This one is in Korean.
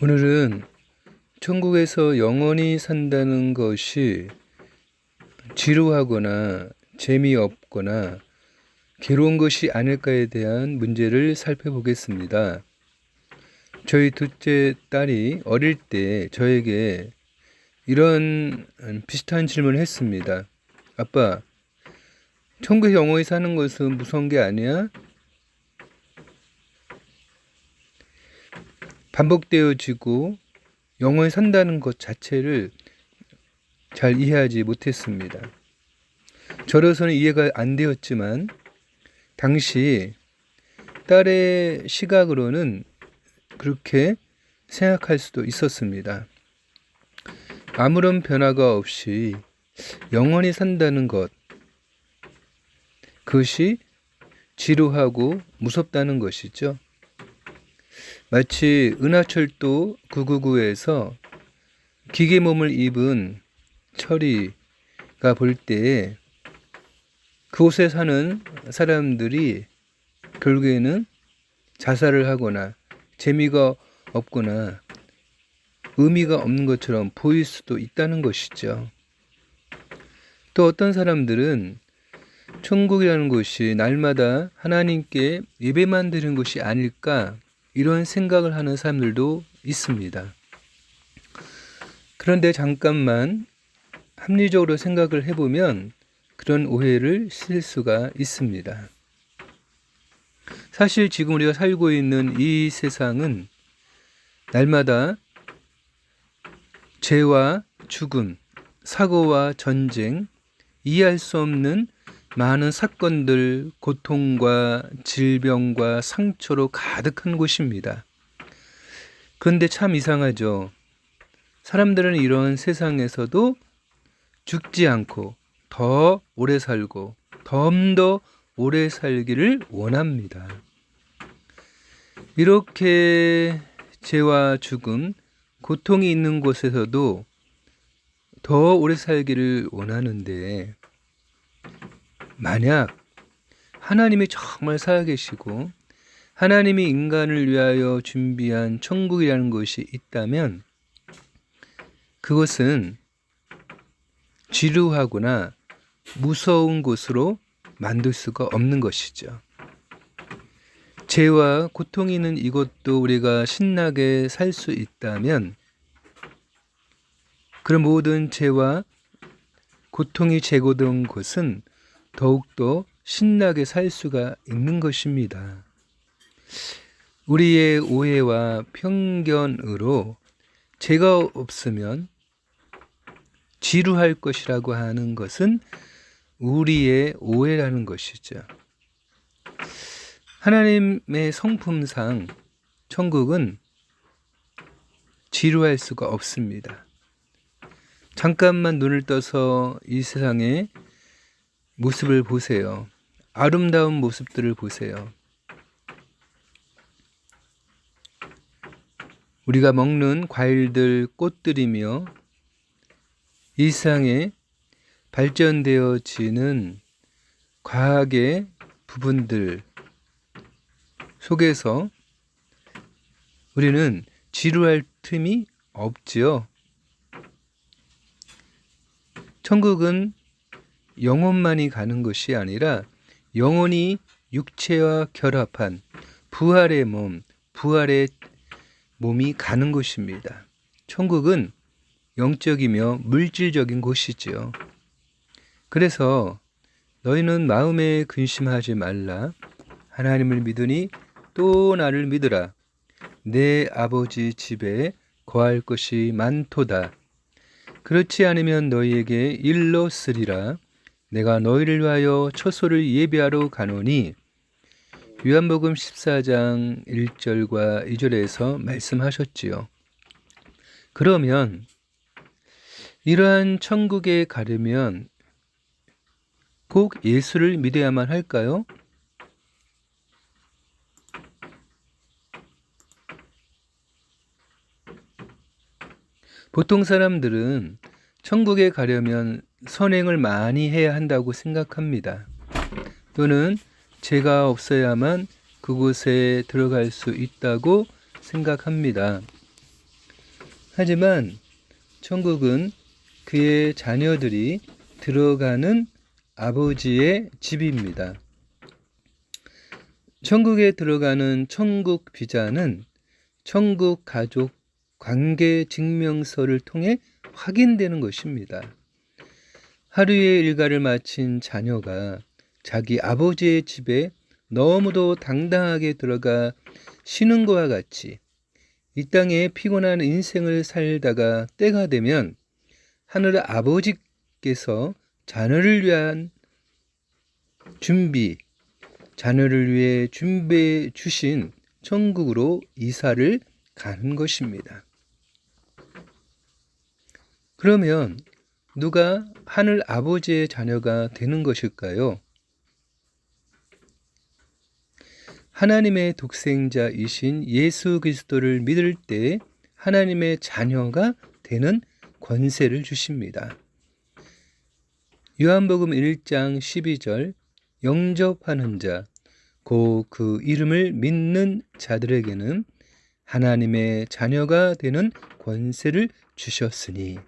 오늘은 천국에서 영원히 산다는 것이 지루하거나 재미없거나 괴로운 것이 아닐까에 대한 문제를 살펴보겠습니다. 저희 둘째 딸이 어릴 때 저에게 이런 비슷한 질문을 했습니다. 아빠, 천국에서 영원히 사는 것은 무서운 게 아니야? 반복되어지고 영원히 산다는 것 자체를 잘 이해하지 못했습니다. 저로서는 이해가 안 되었지만 당시 딸의 시각으로는 그렇게 생각할 수도 있었습니다. 아무런 변화가 없이 영원히 산다는 것, 그것이 지루하고 무섭다는 것이죠. 마치 은하철도 999에서 기계 몸을 입은 철이가 볼 때에 그곳에 사는 사람들이 결국에는 자살을 하거나 재미가 없거나 의미가 없는 것처럼 보일 수도 있다는 것이죠. 또 어떤 사람들은 천국이라는 곳이 날마다 하나님께 예배만 드리는 곳이 아닐까 이런 생각을 하는 사람들도 있습니다. 그런데 잠깐만 합리적으로 생각을 해보면 그런 오해를 실 수가 있습니다. 사실 지금 우리가 살고 있는 이 세상은 날마다 죄와 죽음, 사고와 전쟁, 이해할 수 없는 많은 사건들, 고통과 질병과 상처로 가득한 곳입니다. 그런데 참 이상하죠. 사람들은 이런 세상에서도 죽지 않고 더 오래 살고 더 오래 살기를 원합니다. 이렇게 죄와 죽음, 고통이 있는 곳에서도 더 오래 살기를 원하는데 만약 하나님이 정말 살아계시고 하나님이 인간을 위하여 준비한 천국이라는 것이 있다면 그것은 지루하거나 무서운 곳으로 만들 수가 없는 것이죠. 죄와 고통이 있는 이것도 우리가 신나게 살 수 있다면 그런 모든 죄와 고통이 제거된 곳은 더욱더 신나게 살 수가 있는 것입니다. 우리의 오해와 편견으로 죄가 없으면 지루할 것이라고 하는 것은 우리의 오해라는 것이죠. 하나님의 성품상 천국은 지루할 수가 없습니다. 잠깐만 눈을 떠서 이 세상의 모습을 보세요. 아름다운 모습들을 보세요. 우리가 먹는 과일들, 꽃들이며 이 세상에 발전되어지는 과학의 부분들 속에서 우리는 지루할 틈이 없지요. 천국은 영혼만이 가는 것이 아니라 영혼이 육체와 결합한 부활의 몸, 부활의 몸이 가는 곳입니다. 천국은 영적이며 물질적인 곳이지요. 그래서 너희는 마음에 근심하지 말라. 하나님을 믿으니 또 나를 믿으라. 내 아버지 집에 거할 것이 많도다. 그렇지 않으면 너희에게 일러 쓰리라. 내가 너희를 위하여 처소를 예비하러 가노니 요한복음 14장 1절과 2절에서 말씀하셨지요. 그러면 이러한 천국에 가려면 꼭 예수를 믿어야만 할까요? 보통 사람들은 천국에 가려면 선행을 많이 해야 한다고 생각합니다. 또는 죄가 없어야만 그곳에 들어갈 수 있다고 생각합니다. 하지만 천국은 그의 자녀들이 들어가는 아버지의 집입니다. 천국에 들어가는 천국 비자는 천국 가족 관계 증명서를 통해 확인되는 것입니다. 하루의 일과를 마친 자녀가 자기 아버지의 집에 너무도 당당하게 들어가 쉬는 것과 같이 이 땅에 피곤한 인생을 살다가 때가 되면 하늘 아버지께서 자녀를 위해 준비해 주신 천국으로 이사를 가는 것입니다. 그러면 누가 하늘 아버지의 자녀가 되는 것일까요? 하나님의 독생자이신 예수 그리스도를 믿을 때 하나님의 자녀가 되는 권세를 주십니다. 요한복음 1장 12절 영접하는 자, 곧 그 이름을 믿는 자들에게는 하나님의 자녀가 되는 권세를 주셨으니